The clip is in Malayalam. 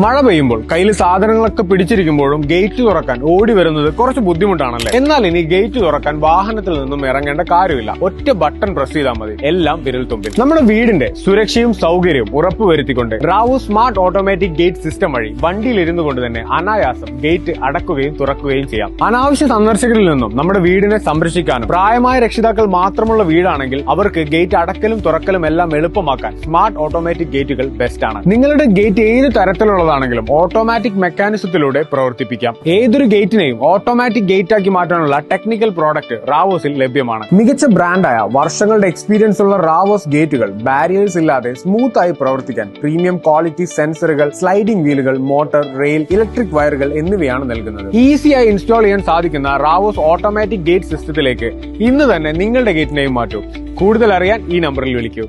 മഴ പെയ്യുമ്പോൾ കയ്യിൽ സാധനങ്ങളൊക്കെ പിടിച്ചിരിക്കുമ്പോഴും ഗേറ്റ് തുറക്കാൻ ഓടി വരുന്നത് കുറച്ച് ബുദ്ധിമുട്ടാണല്ലേ. എന്നാൽ ഇനി ഗേറ്റ് തുറക്കാൻ വാഹനത്തിൽ നിന്നും ഇറങ്ങേണ്ട കാര്യമില്ല. ഒറ്റ ബട്ടൺ പ്രസ് ചെയ്താൽ മതി, എല്ലാം വിരൽ തുമ്പിൽ. നമ്മുടെ വീടിന്റെ സുരക്ഷയും സൗകര്യവും ഉറപ്പുവരുത്തിക്കൊണ്ട് Rao smart automatic gate system വഴി വണ്ടിയിൽ ഇരുന്നു കൊണ്ട് തന്നെ അനായാസം ഗേറ്റ് അടക്കുകയും തുറക്കുകയും ചെയ്യാം. അനാവശ്യ സന്ദർശകരിൽ നിന്നും നമ്മുടെ വീടിനെ സംരക്ഷിക്കാനും പ്രായമായ രക്ഷിതാക്കൾ മാത്രമുള്ള വീടാണെങ്കിൽ അവർക്ക് ഗേറ്റ് അടക്കലും തുറക്കലും എല്ലാം എളുപ്പമാക്കാൻ സ്മാർട്ട് ഓട്ടോമാറ്റിക് ഗേറ്റുകൾ ബെസ്റ്റ് ആണ്. നിങ്ങളുടെ ഗേറ്റ് ഏത് തരത്തിലുള്ളതാണെങ്കിലും ഓട്ടോമാറ്റിക് മെക്കാനിസത്തിലൂടെ പ്രവർത്തിപ്പിക്കാം. ഏതൊരു ഗേറ്റിനെയും ഓട്ടോമാറ്റിക് ഗേറ്റ് ആക്കി മാറ്റാനുള്ള ടെക്നിക്കൽ പ്രോഡക്റ്റ് റാവോസിൽ ലഭ്യമാണ്. മികച്ച ബ്രാൻഡായ വർഷങ്ങളുടെ എക്സ്പീരിയൻസ് ഉള്ള റാവോസ് ഗേറ്റുകൾ ബാരിയേഴ്സ് ഇല്ലാതെ സ്മൂത്ത് ആയി പ്രവർത്തിക്കാൻ പ്രീമിയം ക്വാളിറ്റി സെൻസറുകൾ, സ്ലൈഡിംഗ് വീലുകൾ, മോട്ടോർ, റെയിൽ, ഇലക്ട്രിക് വയറുകൾ എന്നിവയാണ് നൽകുന്നത്. ഈസിയായി ഇൻസ്റ്റാൾ ചെയ്യാൻ സാധിക്കുന്ന റാവോസ് ഓട്ടോമാറ്റിക് ഗേറ്റ് സിസ്റ്റത്തിലേക്ക് ഇന്ന് തന്നെ നിങ്ങളുടെ ഗേറ്റിനെയും മാറ്റൂ. കൂടുതൽ അറിയാൻ ഈ നമ്പറിൽ വിളിക്കൂ.